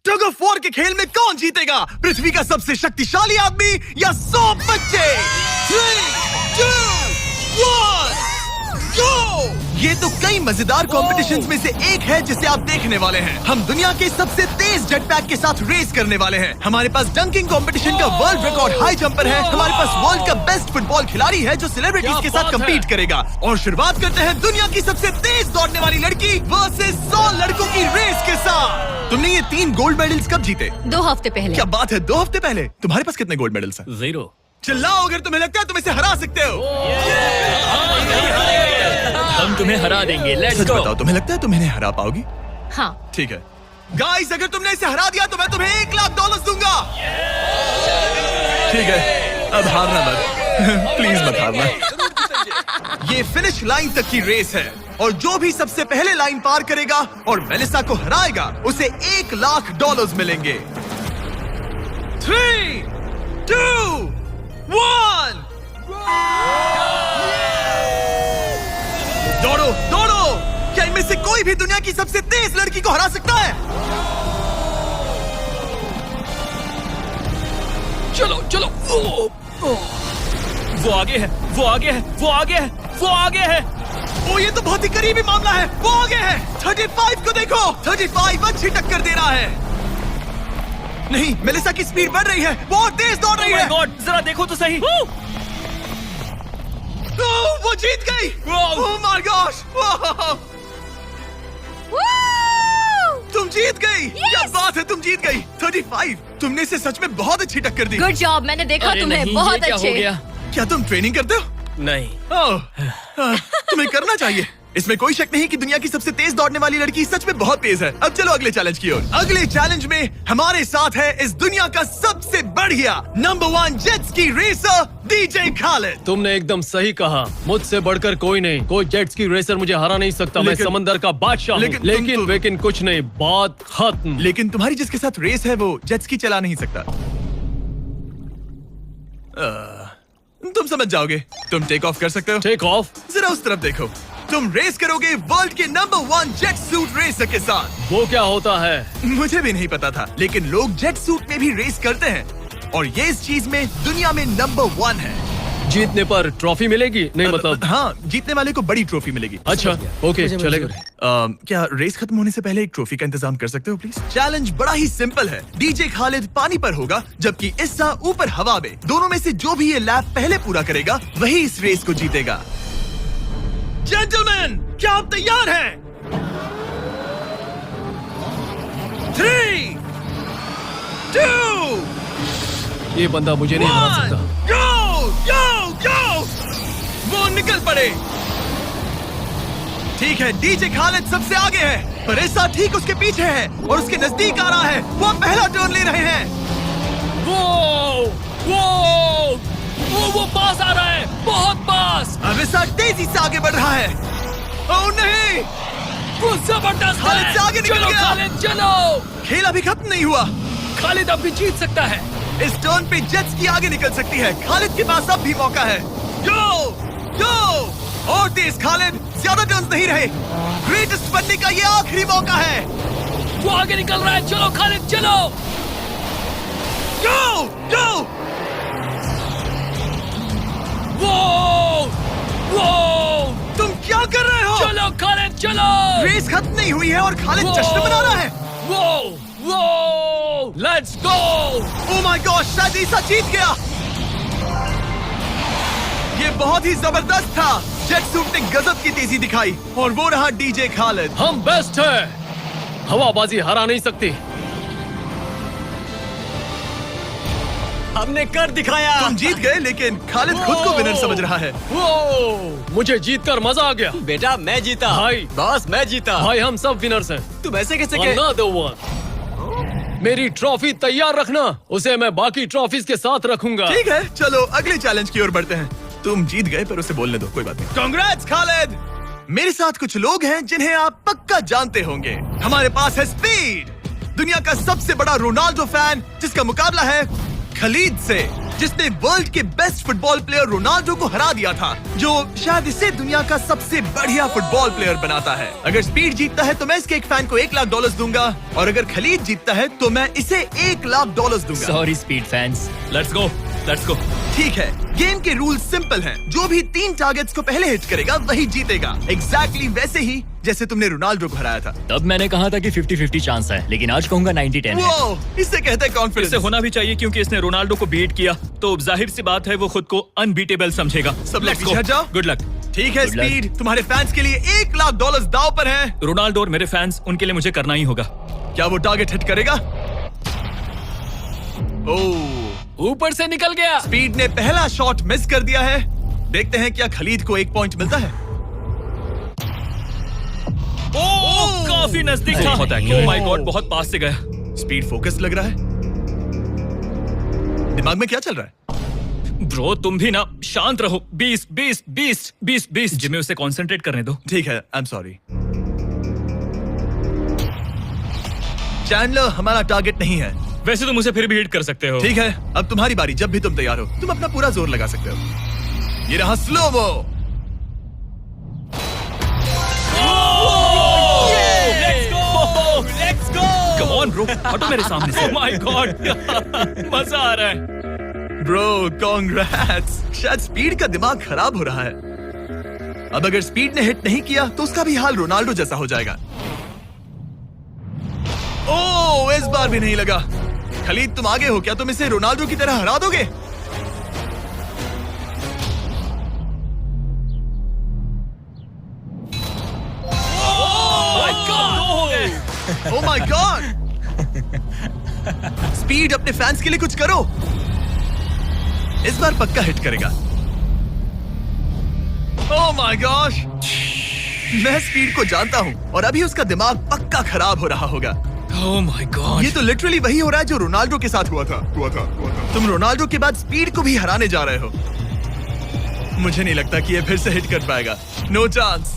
Tug of war के खेल में कौन जीतेगा? पृथ्वी का सबसे शक्तिशाली आदमी या 100 बच्चे? 3, 2, 1, go! ये तो कई मजेदार कॉम्पिटिशन्स में से एक है जिसे आप देखने वाले हैं। हम दुनिया के सबसे तेज जेट पैक के साथ रेस करने वाले हैं। हमारे पास डंकिंग कंपटीशन का वर्ल्ड रिकॉर्ड हाई जंपर है। हमारे पास वर्ल्ड का बेस्ट फुटबॉल खिलाड़ी है जो सेलिब्रिटीज के साथ कम्पीट करेगा। और शुरुआत करते हैं दुनिया की सबसे तेज दौड़ने वाली लड़की वर्सेस 100 लड़कों की रेस के साथ। तुमने ये 3 गोल्ड मेडल्स कब जीते? 2 हफ्ते पहले। क्या बात है, 2 हफ्ते पहले? तुम्हारे पास कितने गोल्ड मेडल्स हैं? 0। चिल्लाओ अगर तुम्हें लगता है तुम इसे हरा सकते हो। हम तुम्हें हरा देंगे। लेट्स सच गो। बताओ, तुम्हें लगता है तुम इन्हें हरा पाओगी? हाँ। ठीक है गाइस, अगर तुमने इसे हरा दिया तो मैं तुम्हें $1,00,000 दूंगा। ठीक है, अब हारना मत प्लीज मत हारना। ये फिनिश लाइन तक की रेस है और जो भी सबसे पहले लाइन पार करेगा और मेलिसा को हराएगा उसे $1,00,000 मिलेंगे। 3, 2, 1 दौड़ो दौड़ो। क्या इनमें से कोई भी दुनिया की सबसे तेज लड़की को हरा सकता है? चलो चलो। वो आगे है, वो आगे है, वो आगे है, वो आगे है। ओ ये तो बहुत ही करीबी मामला है। वो आगे है। 35 को देखो, 35 अच्छी टक्कर दे रहा है। नहीं, मेलिसा की स्पीड बढ़ रही है, बहुत तेज दौड़ रही है। गॉड, जरा देखो तो सही। वो जीत गई। ओह माय गॉश, तुम जीत गई। क्या बात है, तुम जीत गई। 35, तुमने इसे सच में बहुत अच्छी टक्कर दी। गुड जॉब, मैंने देखा अरे तुम्हें। नहीं, बहुत ये क्या अच्छे। हो गया? क्या तुम ट्रेनिंग करते हो? नहीं। तुम्हें करना चाहिए। इसमें कोई शक नहीं कि दुनिया की सबसे तेज दौड़ने वाली लड़की सच में बहुत तेज है। अब चलो अगले चैलेंज की ओर। अगले चैलेंज में हमारे साथ है इस दुनिया का सबसे बढ़िया नंबर 1 जेट्स की रेसर डीजे खालिद। तुमने एकदम सही कहा, मुझसे बढ़कर कोई नहीं। कोई जेट्स की रेसर मुझे हरा नहीं सकता। मैं समंदर का बादशाह हूँ। लेकिन कुछ नहीं, बात खत्म। लेकिन तुम्हारी जिसके साथ रेस है वो जेट्स की चला नहीं सकता। तुम समझ जाओगे। तुम टेक ऑफ कर सकते हो। Take off? जरा उस तरफ देखो। तुम रेस करोगे वर्ल्ड के नंबर 1 जेट सूट रेसर के साथ। वो क्या होता है? मुझे भी नहीं पता था, लेकिन लोग जेट सूट में भी रेस करते हैं और ये इस चीज में दुनिया में नंबर 1 है। जीतने पर ट्रॉफी मिलेगी? नहीं मतलब हाँ, जीतने वाले को बड़ी ट्रॉफी मिलेगी। अच्छा, ओके, चलेगा। क्या रेस खत्म होने से पहले एक ट्रॉफी का इंतजाम कर सकते हो प्लीज? चैलेंज बड़ा ही सिंपल है। डीजे खालिद पानी पर होगा जबकि इस्सा ऊपर हवा में। दोनों में से जो भी ये लैप पहले पूरा करेगा वही इस रेस को जीतेगा। जेंटलमैन, क्या आप तैयार हैं? 3, 2, ये बंदा मुझे नहीं हरा सकता। गो गो गो। वो निकल पड़े। ठीक है, डीजे खालिद सबसे आगे है पर इस्सा ठीक उसके पीछे है और उसके नजदीक आ रहा है। वो पहला टर्न ले रहे हैं। वो पास आ रहा है, बहुत पास। अब इस्सा तेजी से आगे बढ़ रहा है। ओह नहीं, वो जबरदस्त खालिद से आगे निकल गया। खालिद चलो। खेल अभी खत्म नहीं हुआ। खालिद अब भी जीत सकता है। इस टर्न पे जेट्स की आगे निकल सकती है। खालिद के पास अब भी मौका है। गो गो और तेज खालिद, ज्यादा टर्न्स नहीं रहे। ग्रेटेस्ट बनने का ये आखिरी मौका है। वो आगे निकल रहा है। चलो खालिद चलो। गो गो। वो तुम क्या कर रहे हो? चलो खालिद चलो। रेस खत्म नहीं हुई है और खालिद जश्न मना रहा है। वो let's go. Oh my God, शायद ईसा जीत गया। ये बहुत ही जबरदस्त था। जेट सूट ने गजब की तेजी दिखाई और वो रहा डीजे खालिद। हम बेस्ट है। हवाबाजी हरा नहीं सकती। हमने कर दिखाया। तुम जीत गए लेकिन खालिद खुद को विनर समझ रहा है। मुझे जीतकर मजा आ गया। बेटा मैं जीता। भाई। बॉस मैं जीता। भाई हम सब विनर्स हैं। तुम ऐसे कैसे कह? Another one। मेरी ट्रॉफी तैयार रखना, उसे मैं बाकी ट्रॉफीज के साथ रखूंगा। ठीक है, चलो अगले चैलेंज की ओर बढ़ते हैं। तुम जीत गए पर उसे बोलने दो, कोई बात नहीं। कांग्रेट्स खालिद। मेरे साथ कुछ लोग हैं जिन्हें आप पक्का जानते होंगे। हमारे पास है स्पीड, दुनिया का सबसे बड़ा रोनाल्डो फैन जिसका मुकाबला है खलीद से। जिसने वर्ल्ड के बेस्ट फुटबॉल प्लेयर रोनाल्डो को हरा दिया था, जो शायद इसे दुनिया का सबसे बढ़िया फुटबॉल प्लेयर बनाता है। अगर स्पीड जीतता है तो मैं इसके एक फैन को $1 लाख दूंगा, और अगर खलीद जीतता है तो मैं इसे $1 लाख दूंगा। Sorry speed fans, let's go let's गो। ठीक है, गेम के रूल्स सिंपल हैं। जो भी 3 टारगेट्स को पहले हिट करेगा वही जीतेगा। एग्जैक्टली वैसे ही जैसे तुमने रोनाल्डो को हराया था। तब मैंने कहा था कि 50-50 चांस है, लेकिन आज कहूंगा 90-10 है। वो इससे कहते हैं कॉन्फिडेंस। इसे होना भी चाहिए क्योंकि इसने रोनाल्डो को बीट किया, तो जाहिर सी बात है वो खुद को अनबीटेबल समझेगा। सब लोग पीछे हट जाओ। Good luck. ठीक है Good luck. स्पीड, तुम्हारे फैंस के लिए $1 लाख दांव पर है। रोनाल्डो और मेरे फैंस, उनके लिए मुझे करना ही होगा। क्या वो टारगेट हिट करेगा? ओह, ऊपर से निकल गया। स्पीड ने पहला शॉट मिस कर दिया है। देखते हैं क्या खलीद को 1 पॉइंट मिलता है। ओह, काफी नजदीक था। बहुत accurate। ओह माय गॉड, बहुत पास से गया। स्पीड फोकस लग रहा है। दिमाग में क्या चल रहा है? ब्रो तुम भी ना शांत रहो। 20 जिम्मे उसे कंसंट्रेट करने दो। ठीक है, आई एम सॉरी। चैंडलर हमारा टारगेट नहीं है। वैसे तुम उसे फिर भी हिट कर सकते हो। ठीक है, अब तुम्हारी बारी। जब भी तुम तैयार हो तुम अपना पूरा जोर लगा सकते हो। ये रहा slomo. Let's go. Come on bro, हटो मेरे सामने से। ओह माय गॉड, मजा आ रहा है। Bro congrats. शायद स्पीड का दिमाग खराब हो रहा है। अब अगर स्पीड ने हिट नहीं किया तो उसका भी हाल रोनाल्डो जैसा हो जाएगा। ओह, इस बार भी नहीं लगा। खलीद तुम आगे हो क्या? तुम इसे रोनाल्डो की तरह हरा दोगे? ओह माय गॉड। स्पीड अपने फैंस के लिए कुछ करो। इस बार पक्का हिट करेगा। ओह माय गॉश, मैं स्पीड को जानता हूं और अभी उसका दिमाग पक्का खराब हो रहा होगा। ओह माय गॉड, ये तो लिटरली वही हो रहा है जो रोनाल्डो के साथ हुआ था। तुम रोनाल्डो के बाद स्पीड को भी हराने जा रहे हो। मुझे नहीं लगता कि ये फिर से हिट कर पाएगा। No chance.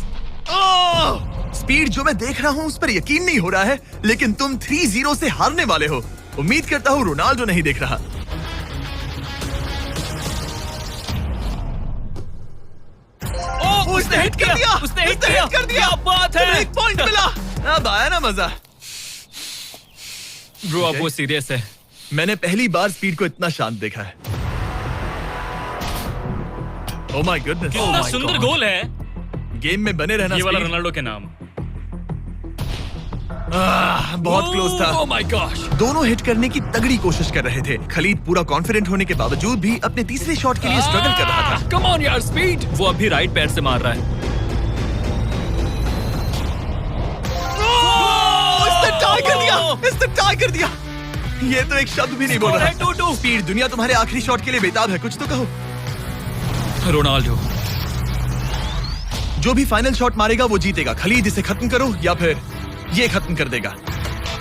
स्पीड जो मैं देख रहा हूं उस पर यकीन नहीं हो रहा है, लेकिन तुम 3-0 से हारने वाले हो। उम्मीद करता हूं रोनाल्डो नहीं देख रहा। उसने हिट कर दिया। उसने हिट कर दिया। क्या बात है। 1 पॉइंट मिला। अब आया ना मजा। ब्रो अब वो सीरियस है। मैंने पहली बार स्पीड को इतना शांत देखा है। Oh my goodness. कितना सुंदर गोल है। गेम में बने रहना। ये वाला स्पीड। रोनाल्डो के नाम। बहुत क्लोज था। ओह माय गॉश। दोनों हिट करने की तगड़ी कोशिश कर रहे थे। खलीद पूरा कॉन्फिडेंट होने के बावजूद भी अपने तीसरे शॉट के लिए स्ट्रगल कर रहा था। कम ऑन यार स्पीड। वो अभी राइट पैर से मार रहा है। इसने टाई कर दिया। इसने टाई कर दिया। ये तो एक शब्द भी नहीं बोल रहा। 2-2। स्पीड, दुनिया तुम्हारे आखिरी शॉट के लिए बेताब है। कुछ तो कहो। रोनाल्डो जो भी फाइनल शॉट मारेगा वो जीतेगा। खलीद इसे खत्म करो या फिर ये खत्म कर देगा।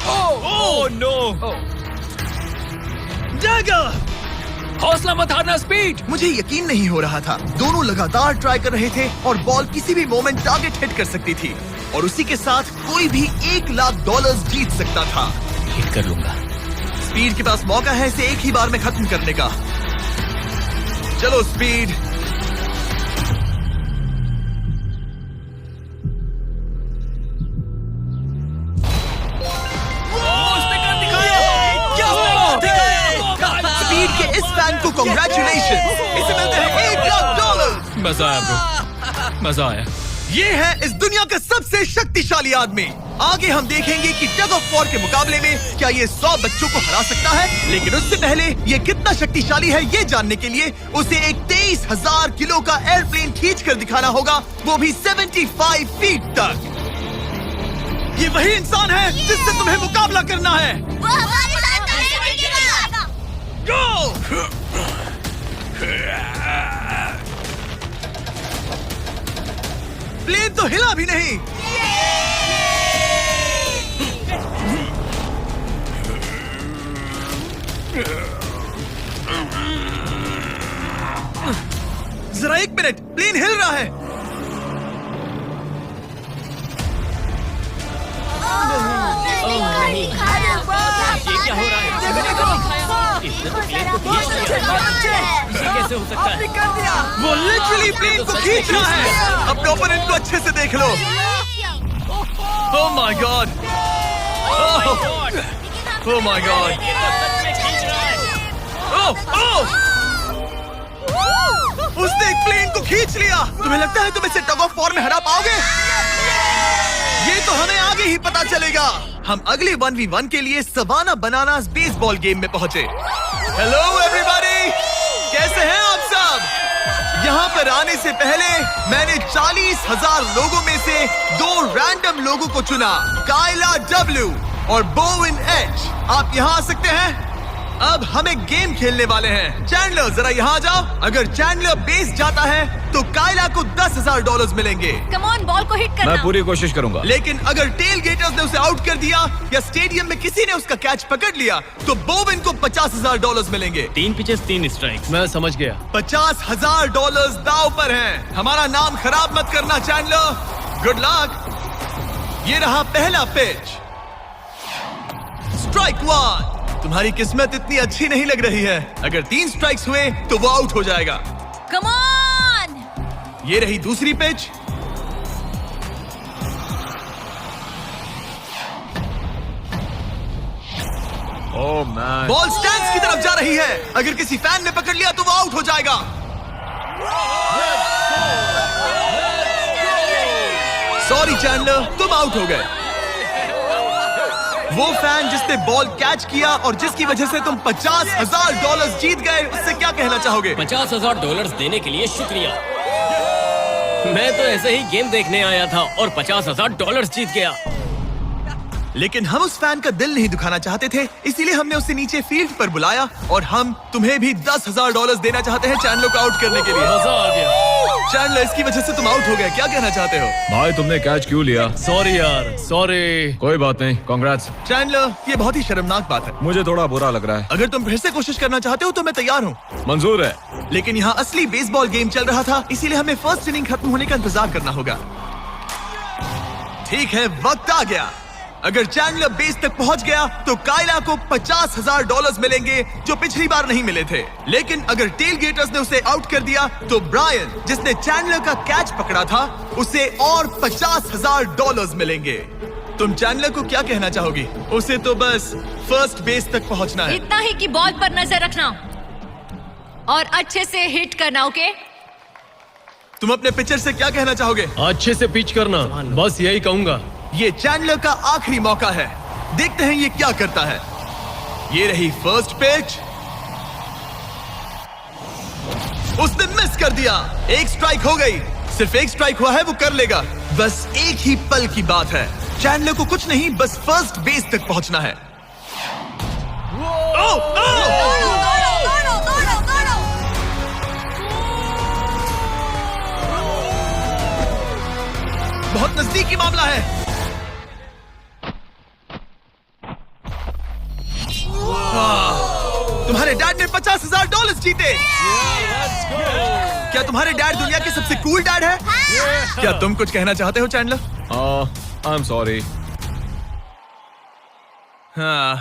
Oh no. डैगर। हौसला मत हारना स्पीड। मुझे यकीन नहीं हो रहा था। दोनों लगातार ट्राई कर रहे थे और बॉल किसी भी मोमेंट टारगेट हिट कर सकती थी, और उसी के साथ कोई भी $1 लाख जीत सकता था। हिट कर लूंगा। स्पीड के पास मौका है इसे एक ही बार में खत्म करने का। चलो स्पीड। स्पीड के इस फैन को कांग्रेचुलेशन। इसे मिलते हैं $1 लाख। मजा आया ब्रो, मजा आया। ये है इस दुनिया का सबसे शक्तिशाली आदमी। आगे हम देखेंगे कि टग ऑफ वॉर के मुकाबले में क्या ये 100 बच्चों को हरा सकता है, लेकिन उससे पहले ये कितना शक्तिशाली है ये जानने के लिए उसे एक 23,000 किलो का एयरप्लेन खींच कर दिखाना होगा, वो भी 75 फीट तक। ये वही इंसान है जिससे तुम्हें मुकाबला करना है। वो हमारे साथ नहीं बिकेगा। Go! प्लेन तो हिला भी नहीं। जरा 1 मिनट, प्लेन हिल रहा है। ये क्या हो रहा है? कैसे हो सकता है? कर दिया। वो लिटरली प्लेन को खींच रहा है। अपने ओपोनेंट को अच्छे से देख लो। Oh my God. Oh my God. Oh उसने एक प्लेन को खींच लिया। तुम्हें लगता है तुम इसे टग ऑफ वॉर में हरा पाओगे? ये तो हमें आगे ही पता चलेगा। हम अगले 1v1 के लिए सवाना बनानास बेसबॉल गेम में पहुंचे। हेलो एवरीबॉडी, कैसे हैं आप सब? यहाँ पर आने से पहले मैंने 40,000 लोगों में से 2 रैंडम लोगों को चुना, काइला W और बोविन H। आप यहाँ आ सकते हैं। अब हमें गेम खेलने वाले हैं। चैंडलर जरा यहाँ आ जाओ। अगर चैंडलर बेस जाता है तो काइला को $10,000 मिलेंगे। कम ऑन, बॉल को हिट करना। मैं पूरी कोशिश करूंगा। लेकिन अगर टेल गेटर्स ने उसे आउट कर दिया या स्टेडियम में किसी ने उसका कैच पकड़ लिया तो बोविन को $50,000 मिलेंगे। 3 पिचेस 3 स्ट्राइक्स। मैं समझ गया। $50,000 दाव पर हैं। हमारा नाम खराब मत करना चैंडलर। Good luck. ये रहा पहला पिच। स्ट्राइक 1। तुम्हारी किस्मत इतनी अच्छी नहीं लग रही है। अगर 3 स्ट्राइक्स हुए तो वो आउट हो जाएगा। Come on. ये रही दूसरी pitch. Oh man. Ball stands की तरफ जा रही है। अगर किसी फैन ने पकड़ लिया तो वो आउट हो जाएगा। सॉरी चैंडलर, तुम आउट हो गए। वो फैन जिसने बॉल कैच किया और जिसकी वजह से तुम $50,000 जीत गए, उससे क्या कहना चाहोगे? $50,000 देने के लिए शुक्रिया। मैं तो ऐसे ही गेम देखने आया था और $50,000 जीत गया। लेकिन हम उस फैन का दिल नहीं दुखाना चाहते थे, इसीलिए हमने उसे नीचे फील्ड पर बुलाया और हम तुम्हें भी $10,000 देना चाहते हैं चैंडलर को आउट करने के लिए। मजा आ गया। चैंडलर, इसकी वजह से तुम आउट हो गए, क्या कहना चाहते हो? भाई तुमने कैच क्यों लिया? सॉरी यार, सॉरी। कोई बात नहीं, कांग्रेट्स। चैंडलर, ये बहुत ही शर्मनाक बात है। मुझे थोड़ा बुरा लग रहा है। अगर तुम फिर से कोशिश करना चाहते हो तो मैं तैयार हूँ। मंजूर है। लेकिन यहाँ असली बेसबॉल गेम चल रहा था, इसीलिए हमें फर्स्ट इनिंग खत्म होने का इंतजार करना होगा। ठीक है, वक्त आ गया। अगर चैंडलर बेस तक पहुंच गया तो काइला को $50,000 मिलेंगे जो पिछली बार नहीं मिले थे। लेकिन अगर टेल गेटर्स ने उसे आउट कर दिया तो ब्रायन, जिसने चैंडलर का कैच पकड़ा था, उसे और $50,000 मिलेंगे। तुम चैंडलर को क्या कहना चाहोगी? उसे तो बस फर्स्ट बेस तक पहुंचना है। इतना ही कि बॉल पर नजर रखना और अच्छे से हिट करना। ओके? तुम अपने पिचर से क्या कहना चाहोगे? अच्छे से पिच करना, बस यही कहूंगा। ये चैंडलर का आखिरी मौका है। देखते हैं ये क्या करता है। ये रही फर्स्ट पिच। उसने मिस कर दिया। 1 स्ट्राइक हो गई। सिर्फ 1 स्ट्राइक हुआ है, वो कर लेगा। बस एक ही पल की बात है। चैंडलर को कुछ नहीं, बस फर्स्ट बेस तक पहुंचना है। ओह, ओह! बहुत नजदीकी मामला है। तुम्हारे डैड ने $50,000 जीते। क्या तुम्हारे डैड दुनिया के सबसे कूल डैड है? क्या तुम कुछ कहना चाहते हो चैंडलर? I am sorry. हाँ,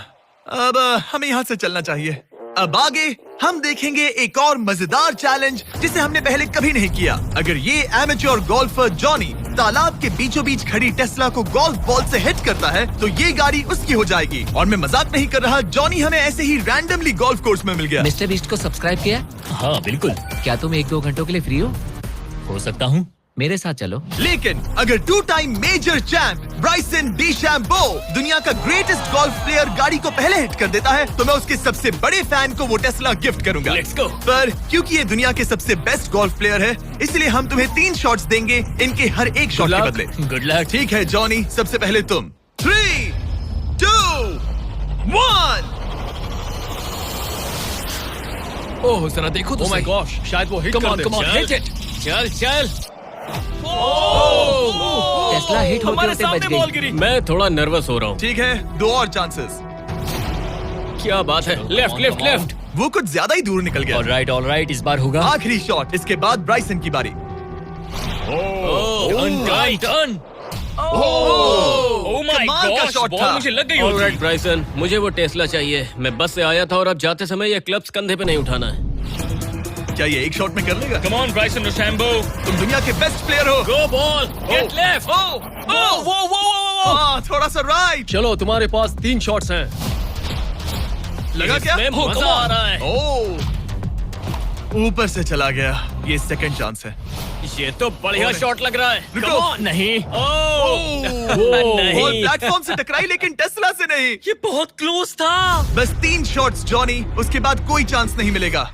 अब हमें यहाँ से चलना चाहिए। अब आगे हम देखेंगे एक और मजेदार चैलेंज जिसे हमने पहले कभी नहीं किया। अगर ये एमेच्योर गोल्फर जॉनी तालाब के बीचों बीच खड़ी टेस्ला को गोल्फ बॉल से हिट करता है तो ये गाड़ी उसकी हो जाएगी। और मैं मजाक नहीं कर रहा, जॉनी हमें ऐसे ही रैंडमली गोल्फ कोर्स में मिल गया। मिस्टर बीस्ट को सब्सक्राइब किया? हाँ बिल्कुल। क्या तुम 1-2 घंटों के लिए फ्री हो सकता हूँ। मेरे साथ चलो। लेकिन अगर 2 टाइम मेजर चैंप ब्राइसन डीशैम्बो दुनिया का ग्रेटेस्ट गोल्फ प्लेयर गाड़ी को पहले हिट कर देता है तो मैं उसके सबसे बड़े फैन को वो टेस्ला गिफ्ट करूंगा। Let's go। पर क्योंकि ये दुनिया के सबसे बेस्ट गोल्फ प्लेयर है, इसलिए हम तुम्हें 3 शॉट्स देंगे, इनके हर एक शॉट के बदले। Good luck. ठीक है जॉनी, सबसे पहले तुम। 3, 2, 1। ओह जरा देखो तो। ओह माय गॉश, शायद वो हिट कम कर on they. Come on, hit it. चल चल। टेस्ला हिट होते हमारे होते सामने बच बॉल गई। गिरी। मैं थोड़ा नर्वस हो रहा हूँ। ठीक है, 2 और चांसेस। क्या बात है। Left left left. वो कुछ ज्यादा ही दूर निकल गया। ऑलराइट, इस बार होगा। आखिरी शॉट, इसके बाद ब्राइसन की बारी। Turn turn. ओह माय कमाल का गॉश, शॉट बॉल था। मुझे लग गई होगी। ऑलराइट ब्राइसन, मुझे वो टेस्ला चाहिए। मैं बस से आया था और अब जाते समय ये क्लब्स कंधे पे नहीं उठाना है। क्या ये एक शॉट में कर लेगा? कम ऑन ब्राइसन डीचैम्बो, तुम दुनिया के बेस्ट प्लेयर हो। गो बॉल, गेट लेफ्ट। थोड़ा सा राइट। चलो तुम्हारे पास 3 शॉट्स हैं। लगा क्या? इसमें मजा आ रहा है। ऊपर से चला गया। ये सेकंड चांस है। ये तो बढ़िया शॉट लग रहा है। रुको। Come on, नहीं। बॉल नहीं। प्लेटफॉर्म से टकराई लेकिन टेस्ला से नहीं। ये बहुत क्लोज था। बस 3 शॉट्स जॉनी, उसके बाद कोई चांस नहीं मिलेगा।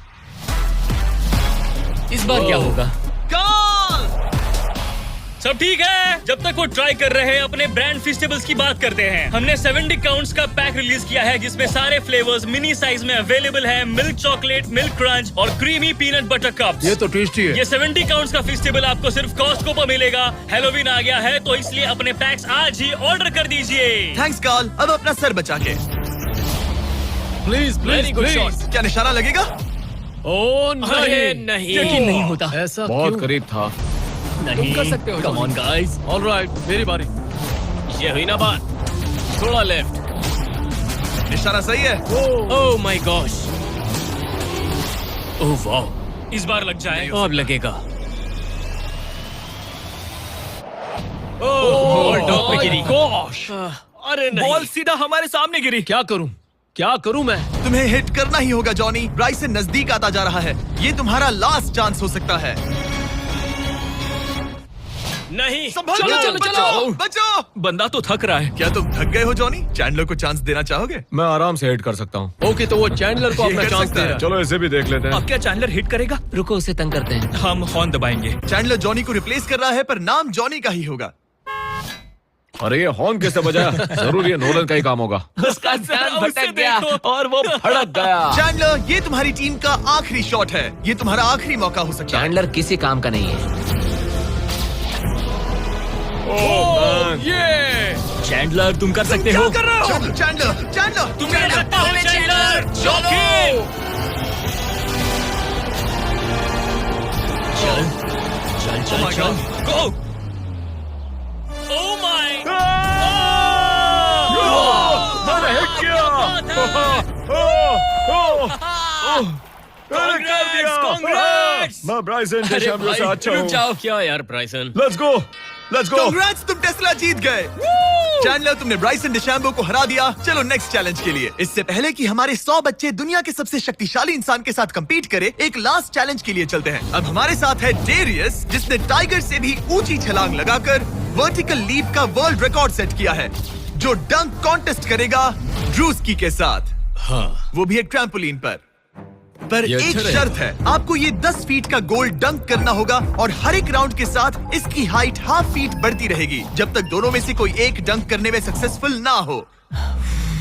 इस बार क्या होगा? कॉल। सब ठीक है। जब तक वो ट्राई कर रहे हैं, अपने ब्रांड फेस्टिवल्स की बात करते हैं। हमने 70 काउंट्स का पैक रिलीज किया है, जिसमें सारे फ्लेवर्स मिनी साइज में अवेलेबल है। मिल्क चॉकलेट, मिल्क क्रंच और क्रीमी पीनट बटर कप्स। ये तो टेस्टी है। ये 70 काउंट्स का फेस्टिवल आपको सिर्फ कॉस्टको पर मिलेगा। हैलोवीन आ गया है, तो इसलिए अपने पैक्स आज ही ऑर्डर कर दीजिए। Thanks call. अब अपना सर बचा के। Please Very good shot. क्या निशाना लगेगा? ओ अरे नहीं, नहीं। यकीन नहीं होता। ऐसा बहुत क्यों? करीब था। नहीं कर सकते हो, कम ऑन गाइस। ऑलराइट, मेरी बारी। ये हुई ना बात। थोड़ा लेफ्ट। निशाना सही है। ओह माय गॉश। ओह वाओ, इस बार लग जाए। अब लगेगा। बॉल टॉप पे गिरी। गॉश, अरे नहीं। बॉल सीधा हमारे सामने गिरी। क्या करूं? क्या करूं मैं? तुम्हें हिट करना ही होगा जॉनी। ब्राइसन नजदीक आता जा रहा है। ये तुम्हारा लास्ट चांस हो सकता है। नहीं। संभाल चलो, के, चलो, बचो, चलो। बचो। बंदा तो थक रहा है। क्या तुम थक गए हो जॉनी? चैंडलर को चांस देना चाहोगे? मैं आराम से हिट कर सकता हूँ। ओके, तो वो चैंडलर को ये अपना कर चांस सकता दे है। रहा है। चलो इसे भी देख लेते हैं। अब क्या चैंडलर हिट करेगा? रुको, उसे तंग करते हैं। हम हॉर्न दबाएंगे। चैंडलर जॉनी को रिप्लेस कर रहा है, पर नाम जॉनी का ही होगा। अरे ये हॉर्न किससे बजा? जरूर ये नोलन का ही काम होगा। उसका ध्यान उसे भटक गया देखो। और वो भड़क गया। चैंडलर, ये तुम्हारी टीम का आखिरी शॉट है। ये तुम्हारा आखिरी मौका हो सकता है। चैंडलर किसी काम का नहीं है। ये चैंडलर तुम कर सकते क्या हो। कर रहे हो? चैंडलर, चैंडलर, तुम कर सकता हो चैंडलर। चलो। चल चल my चल God. चल। गो। Oh my. मैंने हिट Congrats! मैं ब्राइसन डेशैम्बो से अच्छा रुक हूँ। जाओ। क्या यार Bryson? Let's go, let's go. Congrats, तुम टेस्ला जीत गए। चैंडलर, तुमने ब्राइसन डिशैम्बो को हरा दिया। चलो नेक्स्ट चैलेंज के लिए। इससे पहले कि हमारे 100 बच्चे दुनिया के सबसे शक्तिशाली इंसान के साथ compete करे, एक लास्ट चैलेंज के लिए चलते हैं। अब हमारे साथ है डेरियस, जिसने टाइगर से भी ऊंची छलांग लगाकर वर्टिकल लीप का वर्ल्ड रिकॉर्ड सेट किया है, जो डंक कॉन्टेस्ट करेगा ड्रूस्की के साथ। हाँ। वो भी एक ट्रैम्पोलिन पर ये एक अच्छा शर्त है। आपको ये 10 फीट का गोल डंक करना होगा और हर एक राउंड के साथ इसकी हाइट हाफ फीट बढ़ती रहेगी, जब तक दोनों में से कोई एक डंक करने में सक्सेसफुल ना हो।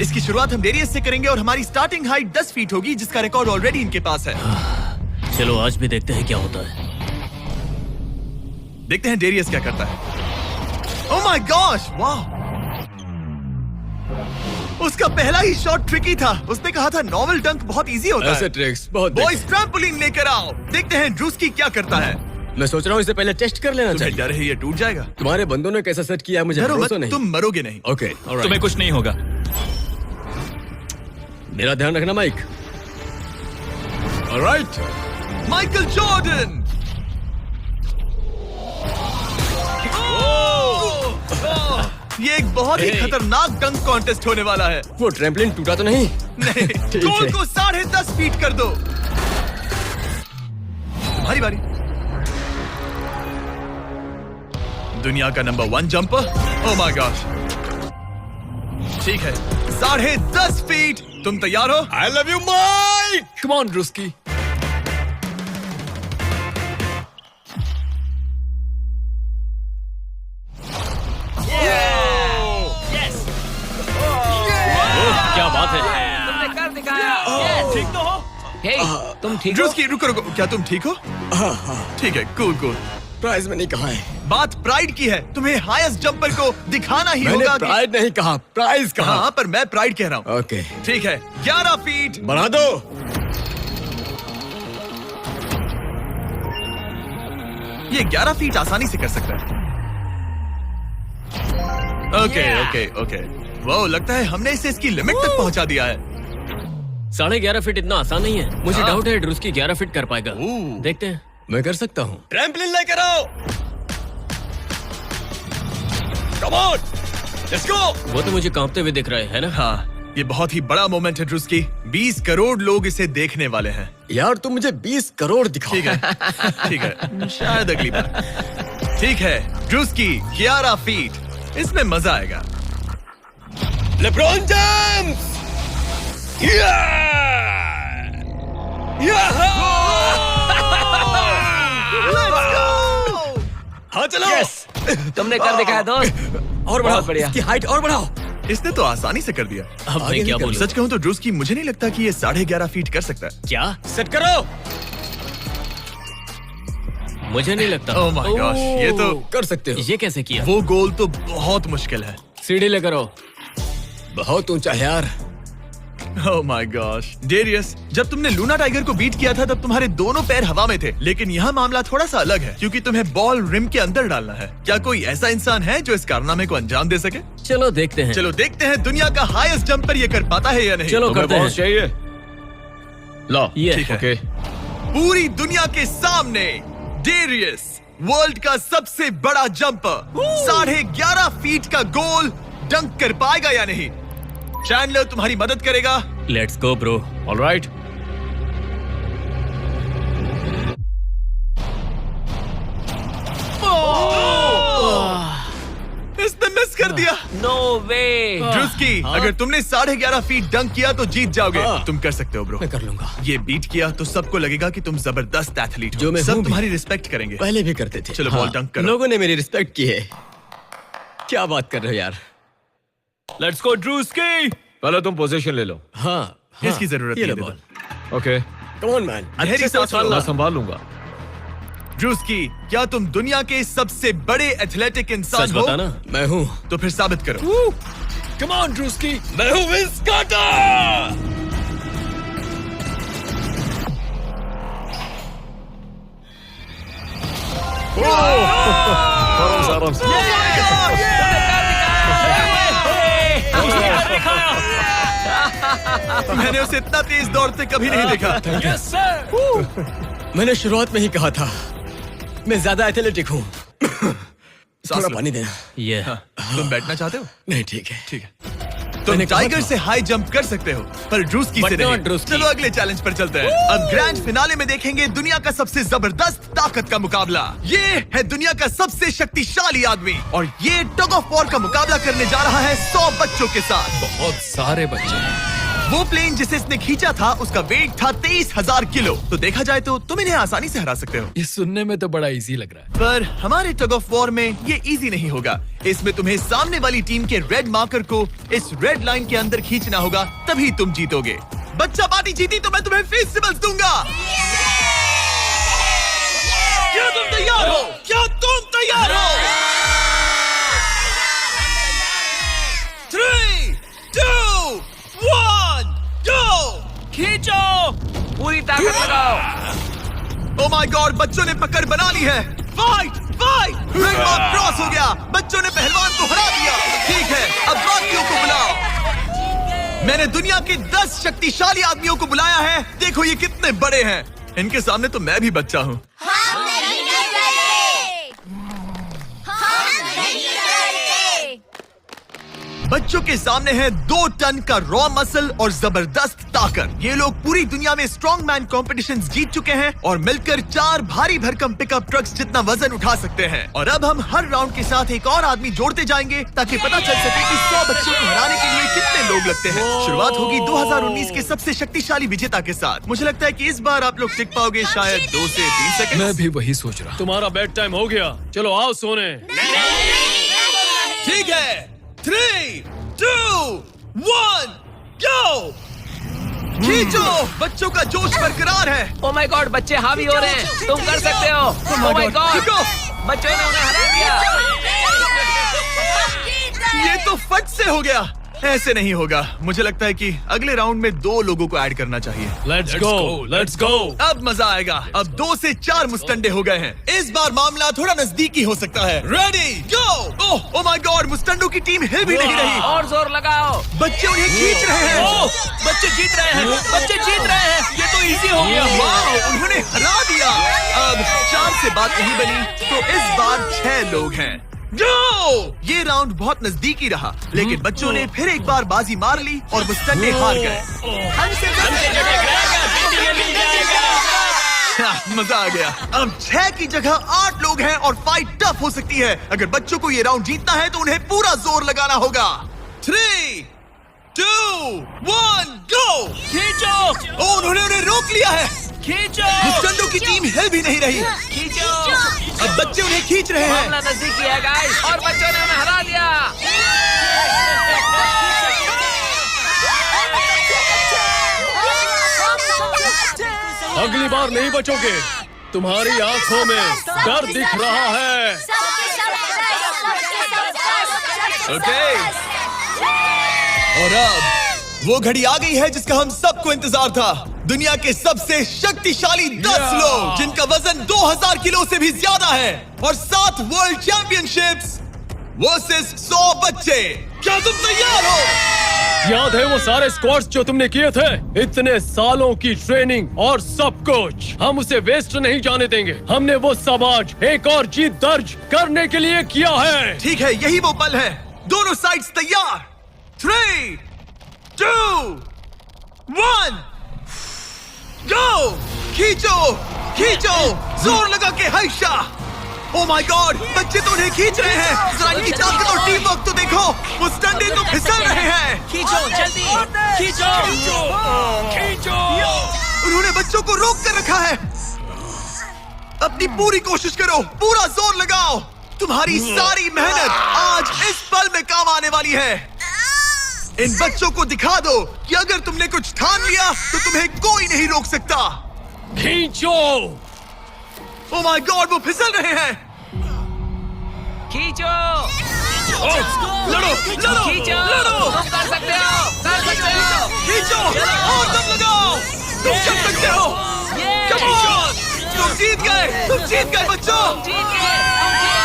इसकी शुरुआत हम डेरियस से करेंगे और हमारी स्टार्टिंग हाइट 10 फीट होगी, जिसका रिकॉर्ड ऑलरेडी इनके पास है। चलो आज भी देखते हैं क्या होता है। देखते हैं डेरियस क्या करता है। ओह माय गॉश, वाह! उसका पहला ही शॉट ट्रिकी था। उसने कहा था नॉर्मल डंक बहुत इजी होता है। ट्रिक्स बहुत बॉयज, ट्रैम्पोलिन लेकर आओ। देखते हैं ड्रूस्की क्या करता है। मैं सोच रहा हूँ इसे पहले टेस्ट कर लेना तुम्हें डर है ये टूट जाएगा? तुम्हारे बंदों ने कैसा सेट किया है मुझे डरो भरोसा मत, नहीं। तुम मरोगे नहीं। ओके, तुम्हें कुछ नहीं होगा। मेरा ध्यान रखना माइक। Alright, Michael Jordan. ये एक बहुत ही Hey. खतरनाक डंक कॉन्टेस्ट होने वाला है। वो ट्रैम्पलिन टूटा तो नहीं? नहीं, ठीक गोल है। को 10.5 फीट कर दो। तुम्हारी बारी। दुनिया का number 1 jumper. Oh my gosh. ठीक है, 10.5 फीट। तुम तैयार हो? I love you Mike. Come on Druski. क्या बात है? ठीक तो हो? हे, तुम ठीक हो? ड्रूस्की, रुको रुको, क्या तुम ठीक हो? ठीक है, कूल कूल। प्राइज में नहीं कहा है। बात प्राइड की है। तुम्हें हाईएस्ट जंपर को दिखाना ही मैंने होगा प्राइड नहीं कहा, प्राइज कि... कहा। हाँ, पर मैं प्राइड कह रहा हूँ। ओके, ठीक है, 11 फीट। बढ़ा दो। ये 11 फीट आसानी से कर सकता है। Okay okay okay. वो लगता है हमने इसे इसकी लिमिट तक पहुंचा दिया है। 11.5 फीट इतना आसान नहीं है। मुझे डाउट है ड्रूस्की 11 फीट कर पाएगा। देखते हैं। मैं कर सकता हूँ। ट्रैम्पलिन लेकर आओ। Come on, let's go. वो तो मुझे कांपते हुए दिख रहे हैं ना। हाँ, ये बहुत ही बड़ा मोमेंट है ड्रूस्की। 20 करोड़ लोग इसे देखने वाले हैं। यार तुम मुझे 20 करोड़ दिखाओ। ठीक है, ठीक है, शायद अगली बार। ठीक है, ड्रूस्की 11 फीट, इसमें मजा आएगा। LeBron James! हाँ चलो। तुमने कर दिखाया दोस्त। और बढ़ाओ, बढ़िया। इसकी हाइट और बढ़ाओ। इसने तो आसानी से कर दिया। अब मैं क्या बोलूं? सच कहूं तो ड्रूस्की मुझे नहीं लगता कि ये 11.5 फीट कर सकता है। क्या? सेट करो। मुझे नहीं लगता। ओह माय गॉश, ये तो कर सकते हो। ये कैसे किया? वो गोल तो बहुत मुश्किल है। सीढ़ी लेकर आओ। बहुत ऊंचा है यार। ओह माय गॉश, डेरियस, जब तुमने लूना टाइगर को बीट किया था तब तुम्हारे दोनों पैर हवा में थे, लेकिन यहाँ मामला थोड़ा सा अलग है क्योंकि तुम्हें बॉल रिम के अंदर डालना है। क्या कोई ऐसा इंसान है जो इस कारनामे को अंजाम दे सके? चलो देखते हैं। चलो देखते हैं दुनिया का हाईएस्ट जंपर ये कर पाता है या नहीं। चलो तुम्हें करते हैं। बॉस चाहिए? लो, ये ठीक है। ओके। पूरी दुनिया के सामने डेरियस, वर्ल्ड का सबसे बड़ा जंपर, 11.5 फीट का गोल डंक कर पाएगा या नहीं? चैंडलर तुम्हारी मदद करेगा। Let's go bro. ऑलराइट। इसने मिस कर दिया। नो वे। ड्रूस्की, अगर तुमने 11.5 फीट डंक किया तो जीत जाओगे। तुम कर सकते हो ब्रो। मैं कर लूंगा। ये बीट किया तो सबको लगेगा कि तुम जबरदस्त एथलीट हो। जो मैं सब हूं भी। तुम्हारी रिस्पेक्ट करेंगे। पहले भी करते थे। चलो बॉल डंक करो। लोगों ने मेरी रिस्पेक्ट की है। क्या बात कर रहे हो यार? Let's go Druski. पहले तुम पोजीशन ले लो। हाँ, इसकी जरूरत ये नहीं लो है, ball. Okay, come on man. गहरी सांस लो। मैं संभाल लूंगा। ड्रूस्की, क्या तुम दुनिया के सबसे बड़े एथलेटिक इंसान सच हो? बताना। मैं हूँ। तो फिर साबित करो। Come on Druski. मैं हूँ विंस कार्टर। आराम से। मैंने उसे इतना तेज दौड़ते कभी नहीं देखा। मैंने शुरुआत में ही कहा था मैं ज्यादा एथलेटिक हूँ। थोड़ा लो। पानी देना। ये तुम बैठना चाहते हो? नहीं ठीक है। ठीक है। तुम टाइगर से हाई जंप कर सकते हो पर ड्रूस्की से But not नहीं। ड्रूस्की। चलो अगले चैलेंज पर चलते हैं। अब ग्रैंड फिनाले में देखेंगे दुनिया का सबसे जबरदस्त ताकत का मुकाबला। ये है दुनिया का सबसे शक्तिशाली आदमी और ये टग ऑफ वॉर का मुकाबला करने जा रहा है 100 बच्चों के साथ। बहुत सारे बच्चे। वो प्लेन जिसे इसने खींचा था उसका वेट था 23,000 किलो। तो देखा जाए तो तुम इन्हें आसानी से हरा सकते हो। ये सुनने में तो बड़ा इजी लग रहा है। पर हमारे टग ऑफ वॉर में ये इजी नहीं होगा। इसमें तुम्हें सामने वाली टीम के रेड मार्कर को इस रेड लाइन के अंदर खींचना होगा, तभी तुम जीतोगे। बच्चा पार्टी जीती तो मैं तुम्हें फेस्टिवल्स दूंगा। क्या तुम तैयार हो? क्या तुम तैयार हो? 3, 2, 1, go! खींचो। पूरी ताकत लगाओ। Oh my God, बच्चों ने पकड़ बना ली है। Fight fight. Red mark cross हो गया। बच्चों ने पहलवान को हरा दिया। ठीक है, अब बाकियों को बुलाओ। मैंने दुनिया के 10 शक्तिशाली आदमियों को बुलाया है। देखो ये कितने बड़े हैं। इनके सामने तो मैं भी बच्चा हूँ। बच्चों के सामने है 2 टन का रॉ मसल और जबरदस्त ताकत। ये लोग पूरी दुनिया में स्ट्रॉन्ग मैन कॉम्पिटिशंस जीत चुके हैं और मिलकर 4 भारी भरकम पिकअप ट्रक्स जितना वजन उठा सकते हैं। और अब हम हर राउंड के साथ एक और आदमी जोड़ते जाएंगे ताकि पता चल सके कि 100 बच्चों को हराने के लिए कितने लोग लगते हैं। शुरुआत होगी 2019 के सबसे शक्तिशाली विजेता के साथ। मुझे लगता है कि इस बार आप लोग टिक पाओगे शायद 2 से 3 सेकंड। मैं भी वही सोच रहा। तुम्हारा बेड टाइम हो गया। चलो आओ सोने। ठीक है, 3, 2, 1, go! खींचो। बच्चों का जोश बरकरार है। ओ माय गॉड, बच्चे हावी हो रहे हैं। तुम कर सकते हो। ओ माय गॉड, खींचो। बच्चों ने उन्हें हरा दिया। ये तो फट से हो गया। ऐसे नहीं होगा। मुझे लगता है कि अगले राउंड में 2 लोगों को ऐड करना चाहिए। लेट्स गो, लेट्स गो। अब मजा आएगा। अब 2 से 4 मुस्टंडे हो गए हैं। इस बार मामला थोड़ा नजदीकी हो सकता है। Ready go. Oh my God, मुस्टंडों की टीम हिल भी नहीं रही। और जोर लगाओ। बच्चे उन्हें खींच रहे हैं। बच्चे जीत रहे हैं, बच्चे जीत रहे हैं। ये तो इजी हो गया। वाह, उन्होंने हरा दिया। अब 4 से बात नहीं बनी, तो इस बार 6 लोग हैं। गो! ये राउंड बहुत नजदीकी रहा, लेकिन बच्चों ने फिर एक बार बाजी मार ली और मुस्टंडे हार गए। मजा आ गया। अब 6 की जगह 8 लोग हैं और फाइट टफ हो सकती है। अगर बच्चों को ये राउंड जीतना है तो उन्हें पूरा जोर लगाना होगा। 3, 2, 1, गो! खींचो, उन्होंने उन्हें रोक लिया है। खींचो। मुस्टंडों की टीम हिल भी नहीं रही। खींचो। अब बच्चे उन्हें खींच रहे हैं। मामला नजदीकी है गाइस, और बच्चों ने उन्हें हरा दिया। अगली बार नहीं बचोगे। तुम्हारी आंखों में डर दिख रहा है। ओके। और अब वो घड़ी आ गई है जिसका हम सबको इंतजार था। दुनिया के सबसे शक्तिशाली 10 लोग, जिनका वजन 2000 किलो से भी ज्यादा है, और 7 वर्ल्ड चैंपियनशिप्स वर्सेस 100 बच्चे। क्या तुम तैयार हो? याद है वो सारे स्क्वाट्स जो तुमने किए थे? इतने सालों की ट्रेनिंग और सब कुछ, हम उसे वेस्ट नहीं जाने देंगे। हमने वो सब आज एक और जीत दर्ज करने के लिए किया है। ठीक है, यही वो पल है। दोनों साइड्स तैयार। 3, 2, 1, गो! खींचो, खींचो, जोर लगा के हैशा। ओह माय गॉड, बच्चे तो उन्हें खींच रहे हैं। जरा इनकी ताकत और टीम वर्क तो देखो। वो स्टंडे तो फिसल रहे हैं। खींचो जल्दी, खींचो, खींचो। उन्होंने बच्चों को रोक कर रखा है। अपनी पूरी कोशिश करो, पूरा जोर लगाओ। तुम्हारी सारी मेहनत आज इस पल में काम आने वाली है। इन बच्चों को दिखा दो कि अगर तुमने कुछ ठान लिया तो तुम्हें कोई नहीं रोक सकता। खींचो। ओह माय गॉड, वो फिसल रहे हैं। खींचो, लड़ो, लड़ो, खींचो। लड़ो। तुम कर सकते हो, कर सकते हो। खींचो और दम लगाओ। तुम कर सकते हो। Come on! तुम जीत गए बच्चों। जीत गए, तुम जीत